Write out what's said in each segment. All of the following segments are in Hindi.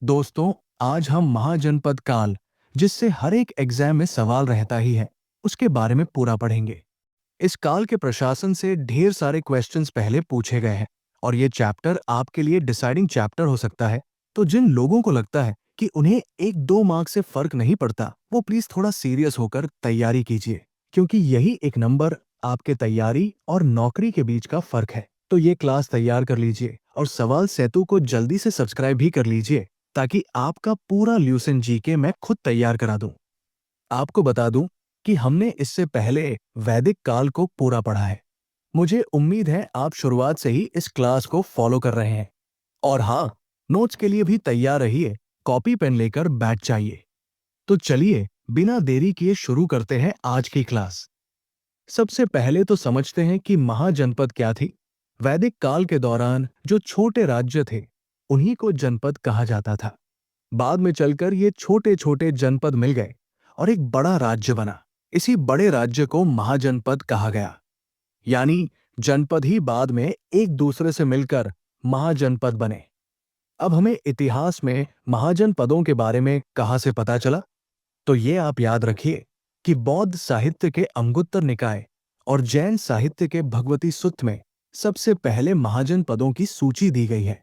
दोस्तों, आज हम महाजनपद काल, जिससे हर एक एग्जाम में सवाल रहता ही है, उसके बारे में पूरा पढ़ेंगे। इस काल के प्रशासन से ढेर सारे क्वेश्चंस पहले पूछे गए हैं और ये चैप्टर आपके लिए डिसाइडिंग चैप्टर हो सकता है। तो जिन लोगों को लगता है कि उन्हें एक दो मार्क से फर्क नहीं पड़ता, वो प्लीज थोड़ा सीरियस होकर तैयारी कीजिए, क्योंकि यही एक नंबर आपके तैयारी और नौकरी के बीच का फर्क है। तो ये क्लास तैयार कर लीजिए और सवाल सेतु को जल्दी से सब्सक्राइब भी कर लीजिए, ताकि आपका पूरा ल्यूसेंट जीके मैं खुद तैयार करा दूं। आपको बता दूं कि हमने इससे पहले वैदिक काल को पूरा पढ़ा है। मुझे उम्मीद है आप शुरुआत से ही इस क्लास को फॉलो कर रहे हैं। और हाँ, नोट्स के लिए भी तैयार रहिए, कॉपी पेन लेकर बैठ जाइए। तो चलिए, बिना देरी किए शुरू करते हैं आज की क्लास। सबसे पहले तो समझते हैं कि महाजनपद क्या थी। वैदिक काल के दौरान जो छोटे राज्य थे, उन्हीं को जनपद कहा जाता था। बाद में चलकर ये छोटे छोटे जनपद मिल गए और एक बड़ा राज्य बना। इसी बड़े राज्य को महाजनपद कहा गया। यानी जनपद ही बाद में एक दूसरे से मिलकर महाजनपद बने। अब हमें इतिहास में महाजनपदों के बारे में कहां से पता चला? तो ये आप याद रखिए कि बौद्ध साहित्य के अंगुत्तर निकाय और जैन साहित्य के भगवती सुत्त में सबसे पहले महाजनपदों की सूची दी गई है।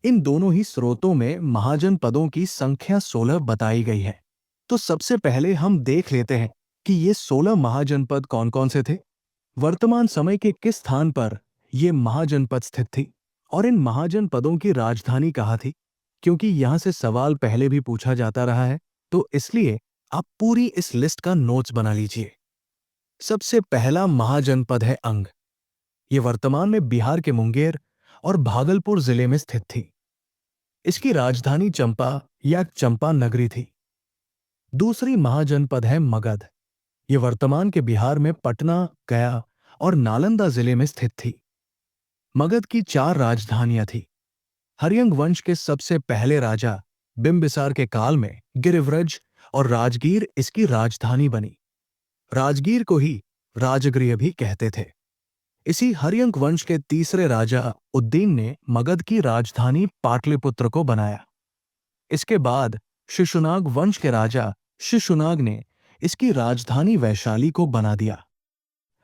इन दोनों ही स्रोतों में महाजनपदों की संख्या 16 बताई गई है। तो सबसे पहले हम देख लेते हैं कि ये 16 महाजनपद कौन कौन से थे, वर्तमान समय के किस स्थान पर ये महाजनपद स्थित थी, और इन महाजनपदों की राजधानी कहाँ थी। क्योंकि यहां से सवाल पहले भी पूछा जाता रहा है, तो इसलिए आप पूरी इस लिस्ट का नोट्स बना लीजिए। सबसे पहला महाजनपद है अंग। ये वर्तमान में बिहार के मुंगेर और भागलपुर जिले में स्थित थी। इसकी राजधानी चंपा या चंपा नगरी थी। दूसरी महाजनपद है मगध। ये वर्तमान के बिहार में पटना, गया और नालंदा जिले में स्थित थी। मगध की 4 राजधानियां थी। हर्यंग वंश के सबसे पहले राजा बिंबिसार के काल में गिरिव्रज और राजगीर इसकी राजधानी बनी। राजगीर को ही राजगृह भी कहते थे। इसी हर्यंक वंश के तीसरे राजा उद्दीन ने मगध की राजधानी पाटलिपुत्र को बनाया। इसके बाद शिशुनाग वंश के राजा शिशुनाग ने इसकी राजधानी वैशाली को बना दिया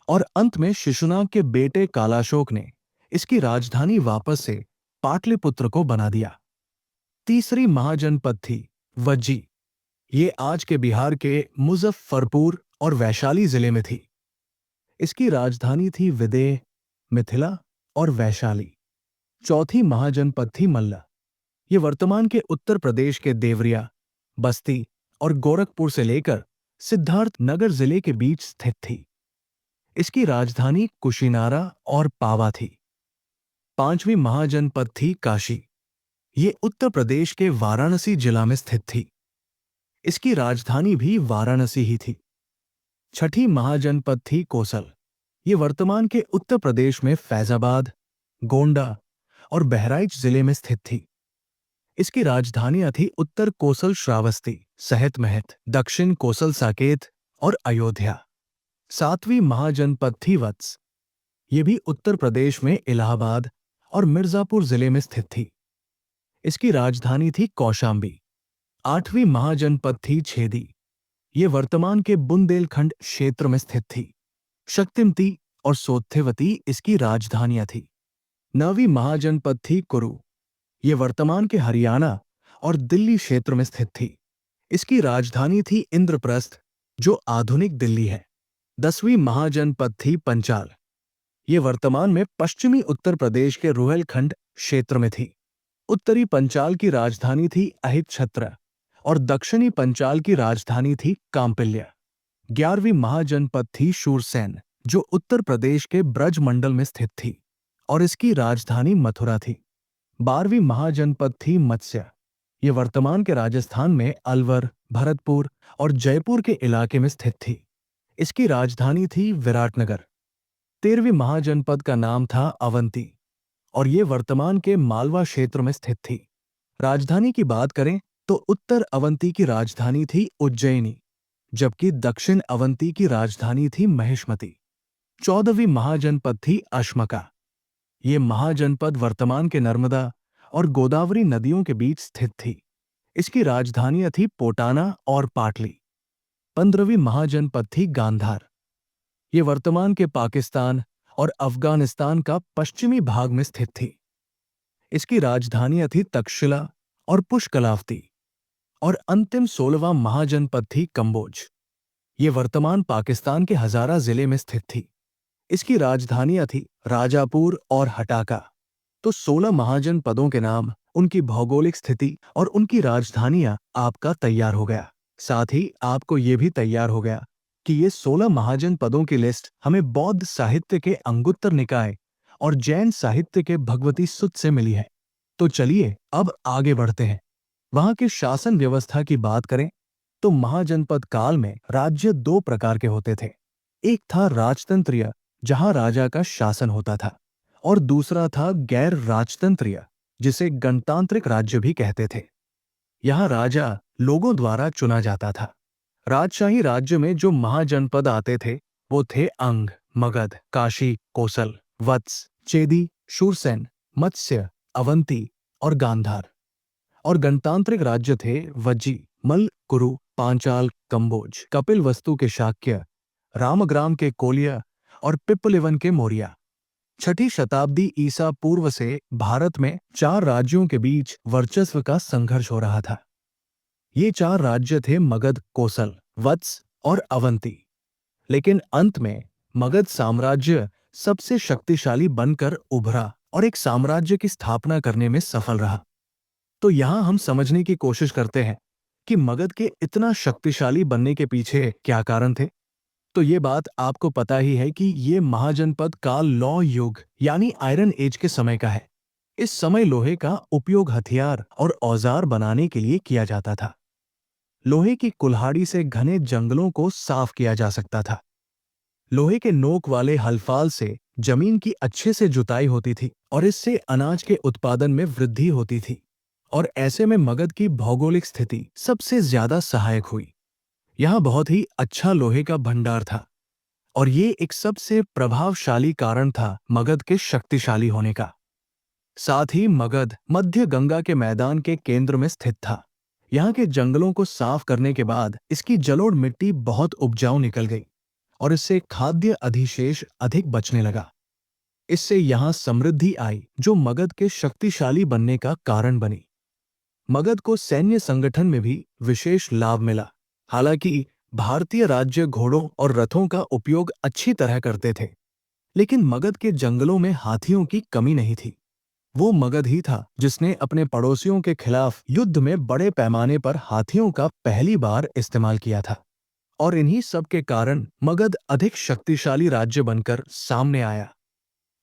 और अंत में शिशुनाग के बेटे कालाशोक ने इसकी राजधानी वापस से पाटलिपुत्र को बना दिया। तीसरी महाजनपद थी वज्जी। ये आज के बिहार के मुजफ्फरपुर और वैशाली जिले में थी। इसकी राजधानी थी विदेह, मिथिला और वैशाली। चौथी महाजनपद थी मल्ला। ये वर्तमान के उत्तर प्रदेश के देवरिया, बस्ती और गोरखपुर से लेकर सिद्धार्थ नगर जिले के बीच स्थित थी। इसकी राजधानी कुशीनारा और पावा थी। पांचवी महाजनपद थी काशी। ये उत्तर प्रदेश के वाराणसी जिला में स्थित थी। इसकी राजधानी भी वाराणसी ही थी। छठी महाजनपद थी कोसल। ये वर्तमान के उत्तर प्रदेश में फैजाबाद, गोंडा और बहराइच जिले में स्थित थी। इसकी राजधानियां थी उत्तर कोसल श्रावस्ती, सहित महत, दक्षिण कोसल साकेत और अयोध्या। सातवीं महाजनपद थी वत्स। ये भी उत्तर प्रदेश में इलाहाबाद और मिर्जापुर जिले में स्थित थी। इसकी राजधानी थी कौशाम्बी। आठवीं महाजनपद थी छेदी। ये वर्तमान के बुंदेलखंड क्षेत्र में स्थित थी। शक्तिमती और सोत्थेवती इसकी राजधानियां थी। नवीं महाजनपद थी कुरु। ये वर्तमान के हरियाणा और दिल्ली क्षेत्र में स्थित थी। इसकी राजधानी थी इंद्रप्रस्थ, जो आधुनिक दिल्ली है। 10वीं महाजनपद थी पंचाल। ये वर्तमान में पश्चिमी उत्तर प्रदेश के रुहेलखंड क्षेत्र में थी। उत्तरी पंचाल की राजधानी थी अहिच्छत्र और दक्षिणी पंचाल की राजधानी थी काम्पिल्य। 11वीं महाजनपद थी शूरसेन, जो उत्तर प्रदेश के ब्रज मंडल में स्थित थी और इसकी राजधानी मथुरा थी। 12वीं महाजनपद थी मत्स्य। ये वर्तमान के राजस्थान में अलवर, भरतपुर और जयपुर के इलाके में स्थित थी। इसकी राजधानी थी विराटनगर। 13वीं महाजनपद का नाम था अवंती और ये वर्तमान के मालवा क्षेत्र में स्थित थी। राजधानी की बात करें तो उत्तर अवंती की राजधानी थी उज्जैनी, जबकि दक्षिण अवंती की राजधानी थी महिष्मती। 14वीं महाजनपद थी अश्मका। ये महाजनपद वर्तमान के नर्मदा और गोदावरी नदियों के बीच स्थित थी। इसकी राजधानियां थी पोटाना और पाटली। 15वीं महाजनपद थी गांधार। ये वर्तमान के पाकिस्तान और अफगानिस्तान का पश्चिमी भाग में स्थित थी। इसकी राजधानियां थी तक्षशिला और पुष्कलावती। और अंतिम 16वां महाजनपद थी कंबोज। ये वर्तमान पाकिस्तान के हजारा जिले में स्थित थी। इसकी राजधानियां थी राजापुर और हटाका। तो 16 महाजनपदों के नाम, उनकी भौगोलिक स्थिति और उनकी राजधानियां आपका तैयार हो गया। साथ ही आपको ये भी तैयार हो गया कि ये 16 महाजनपदों की लिस्ट हमें बौद्ध साहित्य के अंगुत्तर निकाय और जैन साहित्य के भगवती सुत्त से मिली है। तो चलिए अब आगे बढ़ते हैं। वहां की शासन व्यवस्था की बात करें तो महाजनपद काल में राज्य दो प्रकार के होते थे। एक था राजतंत्रीय, जहां राजा का शासन होता था, और दूसरा था गैर राजतंत्रीय, जिसे गणतांत्रिक राज्य भी कहते थे। यहाँ राजा लोगों द्वारा चुना जाता था। राजशाही राज्य में जो महाजनपद आते थे वो थे अंग, मगध, काशी, कोसल, वत्स, चेदी, शूरसेन, मत्स्य, अवंती और गांधार। और गणतांत्रिक राज्य थे वज्जी, मल, कुरु, पांचाल, कंबोज, कपिलवस्तु के शाक्य, रामग्राम के कोलिया और पिप्पलिवन के मौर्य। छठी शताब्दी ईसा पूर्व से भारत में 4 राज्यों के बीच वर्चस्व का संघर्ष हो रहा था। ये 4 राज्य थे मगध, कोसल, वत्स और अवंती। लेकिन अंत में मगध साम्राज्य सबसे शक्तिशाली बनकर उभरा और एक साम्राज्य की स्थापना करने में सफल रहा। तो यहां हम समझने की कोशिश करते हैं कि मगध के इतना शक्तिशाली बनने के पीछे क्या कारण थे। तो ये बात आपको पता ही है कि ये महाजनपद काल लौह युग यानी आयरन एज के समय का है। इस समय लोहे का उपयोग हथियार और औजार बनाने के लिए किया जाता था। लोहे की कुल्हाड़ी से घने जंगलों को साफ किया जा सकता था। लोहे के नोक वाले हलफाल से जमीन की अच्छे से जुताई होती थी और इससे अनाज के उत्पादन में वृद्धि होती थी। और ऐसे में मगध की भौगोलिक स्थिति सबसे ज्यादा सहायक हुई। यहाँ बहुत ही अच्छा लोहे का भंडार था और ये एक सबसे प्रभावशाली कारण था मगध के शक्तिशाली होने का। साथ ही मगध मध्य गंगा के मैदान के केंद्र में स्थित था। यहाँ के जंगलों को साफ करने के बाद इसकी जलोढ़ मिट्टी बहुत उपजाऊ निकल गई और इससे खाद्य अधिशेष अधिक बचने लगा। इससे यहाँ समृद्धि आई जो मगध के शक्तिशाली बनने का कारण बनी। मगध को सैन्य संगठन में भी विशेष लाभ मिला। हालांकि भारतीय राज्य घोड़ों और रथों का उपयोग अच्छी तरह करते थे, लेकिन मगध के जंगलों में हाथियों की कमी नहीं थी। वो मगध ही था जिसने अपने पड़ोसियों के खिलाफ युद्ध में बड़े पैमाने पर हाथियों का पहली बार इस्तेमाल किया था। और इन्हीं सब के कारण मगध अधिक शक्तिशाली राज्य बनकर सामने आया।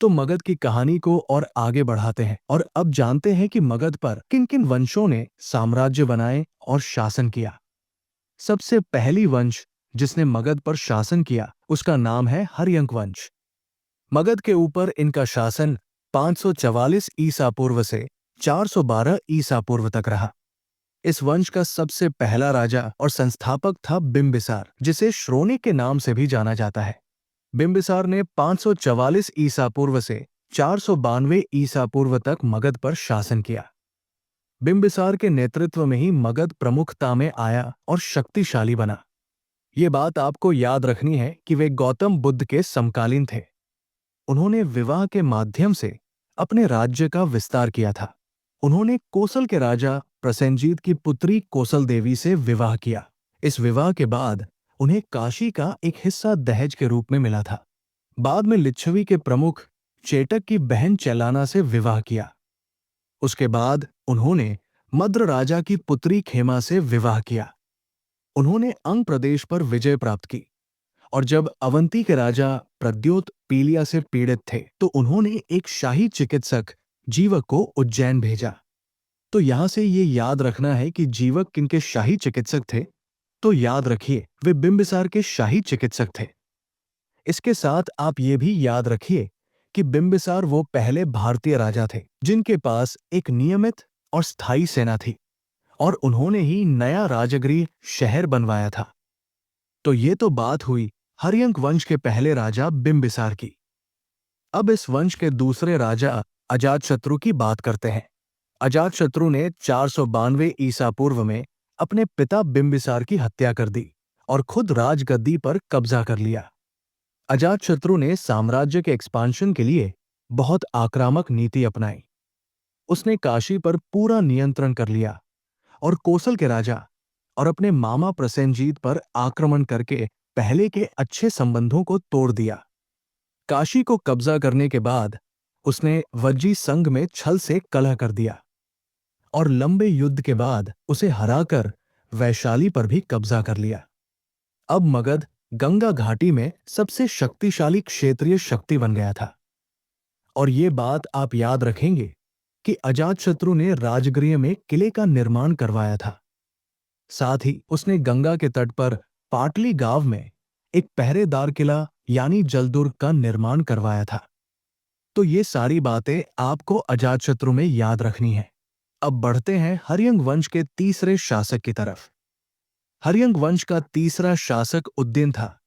तो मगध की कहानी को और आगे बढ़ाते हैं और अब जानते हैं कि मगध पर किन किन वंशों ने साम्राज्य बनाए और शासन किया। सबसे पहली वंश जिसने मगध पर शासन किया उसका नाम है हर्यंक वंश। मगध के ऊपर इनका शासन 544 ईसा पूर्व से 412 ईसा पूर्व तक रहा। इस वंश का सबसे पहला राजा और संस्थापक था बिंबिसार, जिसे श्रोणी के नाम से भी जाना जाता है। बिंबिसार ने 544 ईसा पूर्व से 492 ईसा पूर्व तक मगध पर शासन किया। बिंबिसार के नेतृत्व में ही मगध प्रमुखता में आया और शक्तिशाली बना। ये बात आपको याद रखनी है कि वे गौतम बुद्ध के समकालीन थे। उन्होंने विवाह के माध्यम से अपने राज्य का विस्तार किया था। उन्होंने कोसल के राजा प्रसेनजीत की पुत्री कोसल देवी से विवाह किया। इस विवाह के बाद उन्हें काशी का एक हिस्सा दहेज के रूप में मिला था। बाद में लिच्छवी के प्रमुख चेटक की बहन चेलाना से विवाह किया। उसके बाद उन्होंने मद्र राजा की पुत्री खेमा से विवाह किया। उन्होंने अंग प्रदेश पर विजय प्राप्त की और जब अवंती के राजा प्रद्योत पीलिया से पीड़ित थे तो उन्होंने एक शाही चिकित्सक जीवक को उज्जैन भेजा। तो यहां से ये याद रखना है कि जीवक किनके शाही चिकित्सक थे। तो याद रखिए वे बिंबिसार के शाही चिकित्सक थे। इसके साथ आप ये भी याद रखिए कि बिंबिसार वो पहले भारतीय राजा थे जिनके पास एक नियमित और स्थायी सेना थी और उन्होंने ही नया राजगृह शहर बनवाया था। तो ये तो बात हुई हर्यंक वंश के पहले राजा बिंबिसार की। अब इस वंश के दूसरे राजा अजातशत्रु की बात करते हैं। अजातशत्रु ने 492 ईसा पूर्व में अपने पिता बिंबिसार की हत्या कर दी और खुद राजगद्दी पर कब्जा कर लिया। अजातशत्रु ने साम्राज्य के एक्सपांशन के लिए बहुत आक्रामक नीति अपनाई। उसने काशी पर पूरा नियंत्रण कर लिया और कोसल के राजा और अपने मामा प्रसेनजीत पर आक्रमण करके पहले के अच्छे संबंधों को तोड़ दिया। काशी को कब्जा करने के बाद उसने वज्जी संघ में छल से कलह कर दिया और लंबे युद्ध के बाद उसे हराकर वैशाली पर भी कब्जा कर लिया। अब मगध गंगा घाटी में सबसे शक्तिशाली क्षेत्रीय शक्ति बन गया था। और ये बात आप याद रखेंगे कि अजातशत्रु ने राजगृह में किले का निर्माण करवाया था। साथ ही उसने गंगा के तट पर पाटली गांव में एक पहरेदार किला यानी जलदुर्ग का निर्माण करवाया था। तो ये सारी बातें आपको अजातशत्रु में याद रखनी है। अब बढ़ते हैं हर्यंग वंश के तीसरे शासक की तरफ। हर्यंग वंश का तीसरा शासक उद्दीन था,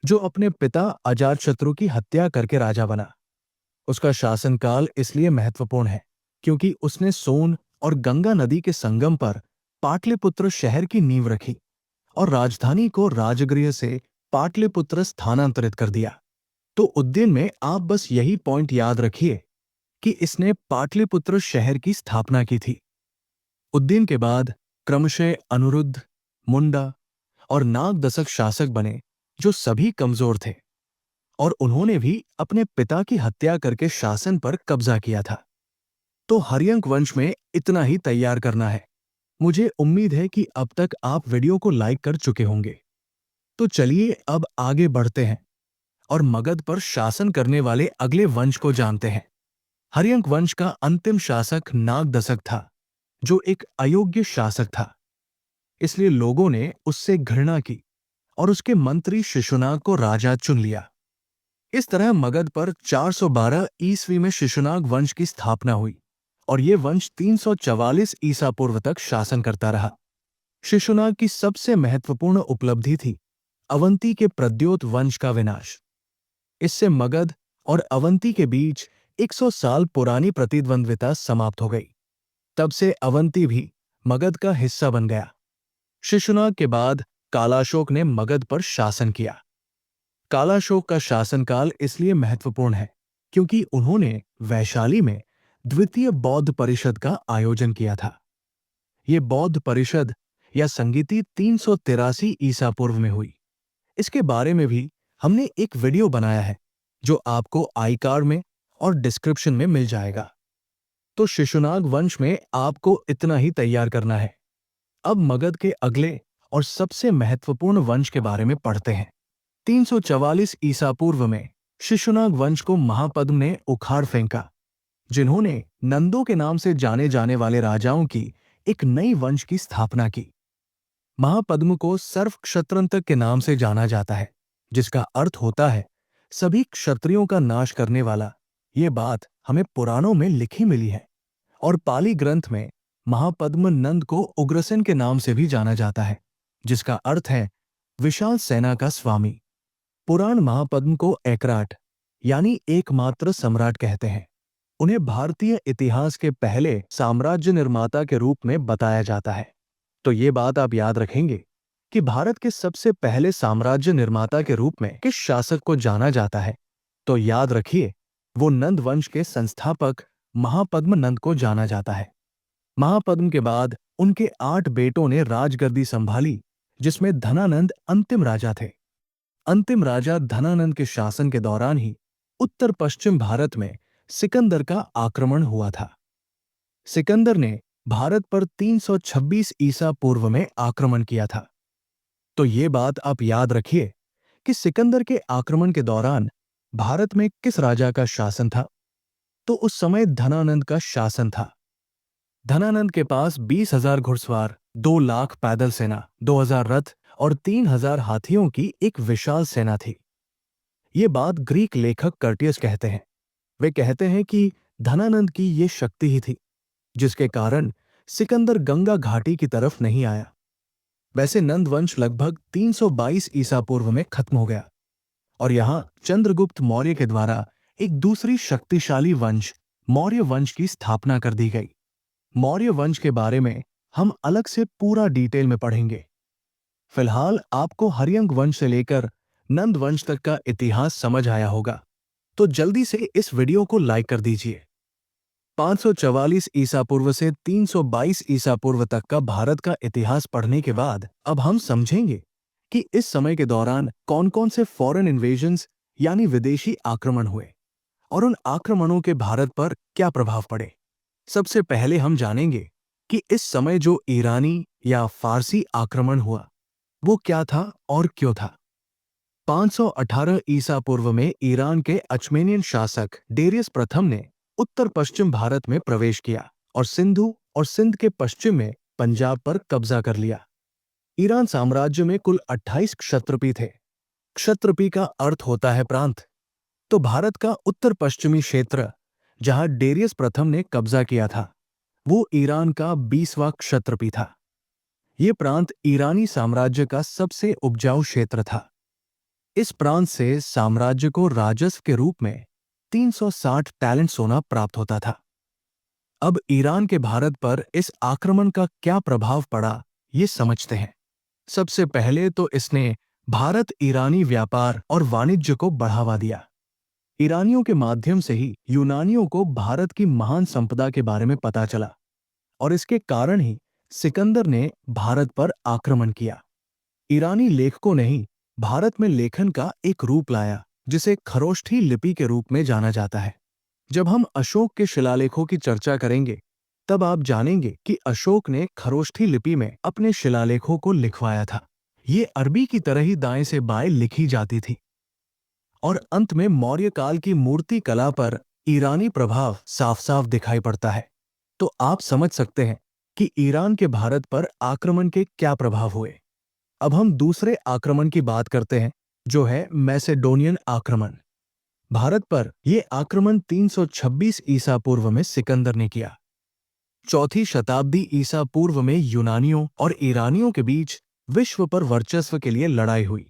जो अपने पिता अजातशत्रु की हत्या करके राजा बना। उसका शासनकाल इसलिए महत्वपूर्ण है क्योंकि उसने सोन और गंगा नदी के संगम पर पाटलिपुत्र शहर की नींव रखी और राजधानी को राजगृह से पाटलिपुत्र स्थानांतरित कर दिया। तो उद्दीन में आप बस यही पॉइंट याद रखिए कि इसने पाटलिपुत्र शहर की स्थापना की थी। उद्दीन के बाद क्रमशः अनिरुद्ध, मुंडा और नागदशक शासक बने, जो सभी कमजोर थे और उन्होंने भी अपने पिता की हत्या करके शासन पर कब्जा किया था। तो हर्यंक वंश में इतना ही तैयार करना है। मुझे उम्मीद है कि अब तक आप वीडियो को लाइक कर चुके होंगे। तो चलिए अब आगे बढ़ते हैं और मगध पर शासन करने वाले अगले वंश को जानते हैं। हर्यंक वंश का अंतिम शासक नागदशक था, जो एक अयोग्य शासक था। इसलिए लोगों ने उससे घृणा की और उसके मंत्री शिशुनाग को राजा चुन लिया। इस तरह मगध पर 412 ईस्वी में शिशुनाग वंश की स्थापना हुई और ये वंश 344 ईसा पूर्व तक शासन करता रहा। शिशुनाग की सबसे महत्वपूर्ण उपलब्धि थी अवंती के प्रद्योत वंश का विनाश। इससे मगध और अवंती के बीच 100 साल पुरानी प्रतिद्वंद्विता समाप्त हो गई। तब से अवंती भी मगध का हिस्सा बन गया। शिशुनाग के बाद कालाशोक ने मगध पर शासन किया। कालाशोक का शासनकाल इसलिए महत्वपूर्ण है क्योंकि उन्होंने वैशाली में द्वितीय बौद्ध परिषद का आयोजन किया था। ये बौद्ध परिषद या संगीति 383 ईसा पूर्व में हुई। इसके बारे में भी हमने एक वीडियो बनाया है, जो आपको आई कार्ड में और डिस्क्रिप्शन में मिल जाएगा। तो शिशुनाग वंश में आपको इतना ही तैयार करना है। अब मगध के अगले और सबसे महत्वपूर्ण वंश के बारे में पढ़ते हैं। 344 ईसा पूर्व में शिशुनाग वंश को महापद्म ने उखाड़ फेंका, जिन्होंने नंदों के नाम से जाने जाने वाले राजाओं की एक नई वंश की स्थापना की। महापद्म को सर्व क्षत्रंतक के नाम से जाना जाता है, जिसका अर्थ होता है सभी क्षत्रियों का नाश करने वाला। ये बात हमें पुराणों में लिखी मिली है और पाली ग्रंथ में महापद्म नंद को उग्रसेन के नाम से भी जाना जाता है, जिसका अर्थ है विशाल सेना का स्वामी। पुराण महापद्म को एकराट यानी एकमात्र सम्राट कहते हैं। उन्हें भारतीय इतिहास के पहले साम्राज्य निर्माता के रूप में बताया जाता है। तो ये बात आप याद रखेंगे कि भारत के सबसे पहले साम्राज्य निर्माता के रूप में किस शासक को जाना जाता है। तो याद रखिए, वो नंद वंश के संस्थापक महापद्म नंद को जाना जाता है। महापद्म के बाद उनके 8 बेटों ने राजगद्दी संभाली, जिसमें धनानंद अंतिम राजा थे। अंतिम राजा धनानंद के शासन के दौरान ही उत्तर पश्चिम भारत में सिकंदर का आक्रमण हुआ था। सिकंदर ने भारत पर 326 ईसा पूर्व में आक्रमण किया था। तो ये बात आप याद रखिए कि सिकंदर के आक्रमण के दौरान भारत में किस राजा का शासन था। तो उस समय धनानंद का शासन था। धनानंद के पास 20,000 घुड़सवार, 2 लाख पैदल सेना, 2,000 रथ और 3,000 हाथियों की एक विशाल सेना थी। ये बात ग्रीक लेखक कर्टियस कहते हैं। वे कहते हैं कि धनानंद की ये शक्ति ही थी जिसके कारण सिकंदर गंगा घाटी की तरफ नहीं आया। वैसे नंद वंश लगभग 322 ईसा पूर्व में खत्म हो गया और यहां चंद्रगुप्त मौर्य के द्वारा एक दूसरी शक्तिशाली वंश मौर्य वंश की स्थापना कर दी गई। मौर्य वंश के बारे में हम अलग से पूरा डिटेल में पढ़ेंगे। फिलहाल आपको हर्यंक वंश से लेकर नंद वंश तक का इतिहास समझ आया होगा, तो जल्दी से इस वीडियो को लाइक कर दीजिए। 544 ईसा पूर्व से 322 ईसा पूर्व तक का भारत का इतिहास पढ़ने के बाद अब हम समझेंगे कि इस समय के दौरान कौन कौन से फॉरेन इन्वेजन्स यानी विदेशी आक्रमण हुए और उन आक्रमणों के भारत पर क्या प्रभाव पड़े। सबसे पहले हम जानेंगे कि इस समय जो ईरानी या फारसी आक्रमण हुआ वो क्या था और क्यों था। 518 ईसा पूर्व में ईरान के अचमेनियन शासक डेरियस प्रथम ने उत्तर पश्चिम भारत में प्रवेश किया और सिंधु और सिंध के पश्चिम में पंजाब पर कब्जा कर लिया। ईरान साम्राज्य में कुल 28 क्षत्रपी थे। क्षत्रपी का अर्थ होता है प्रांत। तो भारत का उत्तर पश्चिमी क्षेत्र जहां डेरियस प्रथम ने कब्जा किया था वो ईरान का 20वां क्षत्रपी था। ये प्रांत ईरानी साम्राज्य का सबसे उपजाऊ क्षेत्र था। इस प्रांत से साम्राज्य को राजस्व के रूप में 360 टैलेंट सोना प्राप्त होता था। अब ईरान के भारत पर इस आक्रमण का क्या प्रभाव पड़ा ये समझते हैं। सबसे पहले तो इसने भारत ईरानी व्यापार और वाणिज्य को बढ़ावा दिया। ईरानियों के माध्यम से ही यूनानियों को भारत की महान संपदा के बारे में पता चला और इसके कारण ही सिकंदर ने भारत पर आक्रमण किया। ईरानी लेखकों ने ही भारत में लेखन का एक रूप लाया जिसे खरोष्ठी लिपि के रूप में जाना जाता है। जब हम अशोक के शिलालेखों की चर्चा करेंगे तब आप जानेंगे कि अशोक ने खरोष्ठी लिपि में अपने शिलालेखों को लिखवाया था। ये अरबी की तरह ही दाएं से बाएं लिखी जाती थी। और अंत में मौर्य काल की मूर्ति कला पर ईरानी प्रभाव साफ साफ दिखाई पड़ता है। तो आप समझ सकते हैं कि ईरान के भारत पर आक्रमण के क्या प्रभाव हुए। अब हम दूसरे आक्रमण की बात करते हैं जो है मैसेडोनियन आक्रमण। भारत पर यह आक्रमण 326 ईसा पूर्व में सिकंदर ने किया। चौथी शताब्दी ईसा पूर्व में यूनानियों और ईरानियों के बीच विश्व पर वर्चस्व के लिए लड़ाई हुई।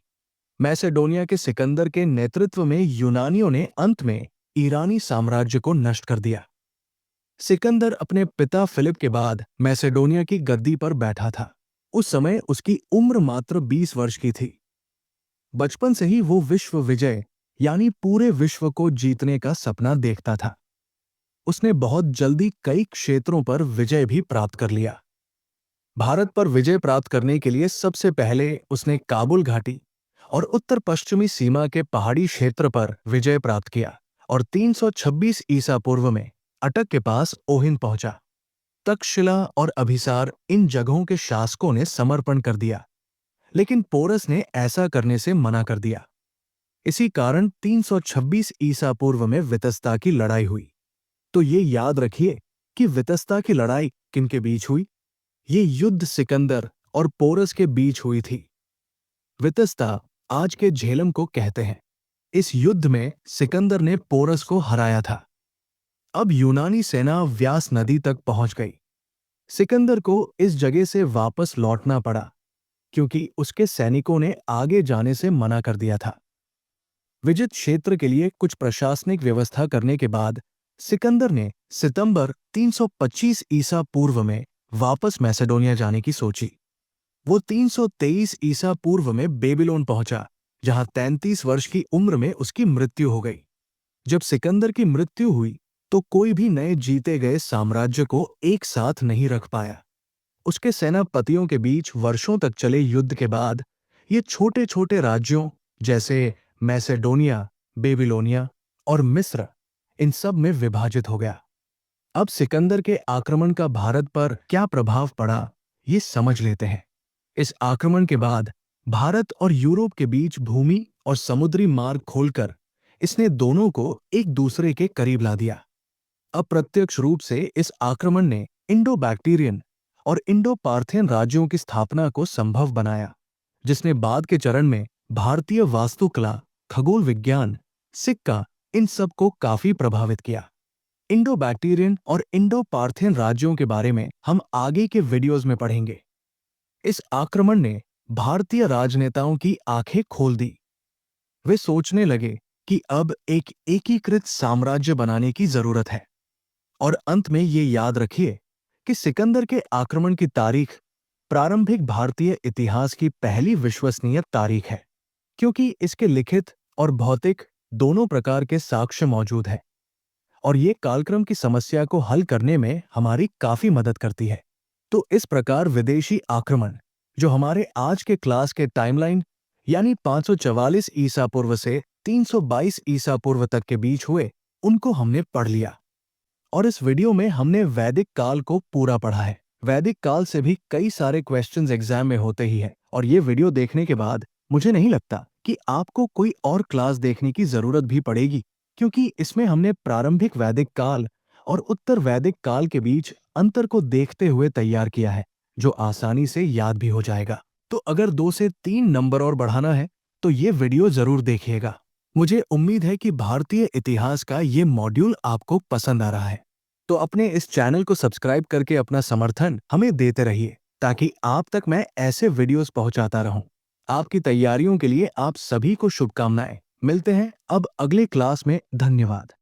मैसेडोनिया के सिकंदर के नेतृत्व में यूनानियों ने अंत में ईरानी साम्राज्य को नष्ट कर दिया। सिकंदर अपने पिता फिलिप के बाद मैसेडोनिया की गद्दी पर बैठा था। उस समय उसकी उम्र मात्र 20 वर्ष की थी। बचपन से ही वो विश्व विजय यानी पूरे विश्व को जीतने का सपना देखता था। उसने बहुत जल्दी कई क्षेत्रों पर विजय भी प्राप्त कर लिया। भारत पर विजय प्राप्त करने के लिए सबसे पहले उसने काबुल घाटी और उत्तर पश्चिमी सीमा के पहाड़ी क्षेत्र पर विजय प्राप्त किया और 326 ईसा पूर्व में अटक के पास ओहिन पहुंचा। तक्षशिला और अभिसार इन जगहों के शासकों ने समर्पण कर दिया, लेकिन पोरस ने ऐसा करने से मना कर दिया। इसी कारण 326 ईसा पूर्व में वितस्ता की लड़ाई हुई। तो ये याद रखिए कि वितस्ता की लड़ाई किनके बीच हुई। ये युद्ध सिकंदर और पोरस के बीच हुई थी। वितस्ता आज के झेलम को कहते हैं। इस युद्ध में सिकंदर ने पोरस को हराया था। अब यूनानी सेना व्यास नदी तक पहुंच गई। सिकंदर को इस जगह से वापस लौटना पड़ा क्योंकि उसके सैनिकों ने आगे जाने से मना कर दिया था। विजित क्षेत्र के लिए कुछ प्रशासनिक व्यवस्था करने के बाद सिकंदर ने सितंबर 325 ईसा पूर्व में वापस मैसेडोनिया जाने की सोची। वो 323 ईसा पूर्व में बेबीलोन पहुंचा, जहां 33 वर्ष की उम्र में उसकी मृत्यु हो गई। जब सिकंदर की मृत्यु हुई तो कोई भी नए जीते गए साम्राज्य को एक साथ नहीं रख पाया। उसके सेनापतियों के बीच वर्षों तक चले युद्ध के बाद ये छोटे छोटे राज्यों जैसे मैसेडोनिया, बेबीलोनिया और मिस्र इन सब में विभाजित हो गया। अब सिकंदर के आक्रमण का भारत पर क्या प्रभाव पड़ा ये समझ लेते हैं। इस आक्रमण के बाद भारत और यूरोप के बीच भूमि और समुद्री मार्ग खोलकर इसने दोनों को एक दूसरे के करीब ला दिया। अप्रत्यक्ष रूप से इस आक्रमण ने इंडो बैक्टीरियन और इंडो पार्थियन राज्यों की स्थापना को संभव बनाया, जिसने बाद के चरण में भारतीय वास्तुकला, खगोल विज्ञान, सिक्का इन सब को काफी प्रभावित किया। इंडो बैक्टीरियन और इंडो पार्थियन राज्यों के बारे में हम आगे के वीडियोज में पढ़ेंगे। इस आक्रमण ने भारतीय राजनेताओं की आंखें खोल दी। वे सोचने लगे कि अब एक एकीकृत साम्राज्य बनाने की जरूरत है। और अंत में ये याद रखिए कि सिकंदर के आक्रमण की तारीख प्रारंभिक भारतीय इतिहास की पहली विश्वसनीय तारीख है, क्योंकि इसके लिखित और भौतिक दोनों प्रकार के साक्ष्य मौजूद हैं और ये कालक्रम की समस्या को हल करने में हमारी काफी मदद करती है। तो इस प्रकार विदेशी आक्रमण जो हमारे आज के क्लास के टाइमलाइन यानी 544 ईसा पूर्व से 322 ईसा पूर्व तक के बीच हुए, उनको हमने पढ़ लिया। और इस वीडियो में हमने वैदिक काल को पूरा पढ़ा है। वैदिक काल से भी कई सारे क्वेश्चंस एग्जाम में होते ही है और ये वीडियो देखने के बाद मुझे नहीं लगता कि आपको कोई और क्लास देखने की जरूरत भी पड़ेगी, क्योंकि इसमें हमने प्रारंभिक वैदिक काल और उत्तर वैदिक काल के बीच अंतर को देखते हुए तैयार किया है, जो आसानी से याद भी हो जाएगा। तो अगर 2 से 3 नंबर और बढ़ाना है तो ये वीडियो जरूर देखिएगा। मुझे उम्मीद है कि भारतीय इतिहास का ये मॉड्यूल आपको पसंद आ रहा है। तो अपने इस चैनल को सब्सक्राइब करके अपना समर्थन हमें देते रहिए, ताकि आप तक मैं ऐसे वीडियोस पहुंचाता रहूं। आपकी तैयारियों के लिए आप सभी को शुभकामनाएं। मिलते हैं अब अगले क्लास में। धन्यवाद।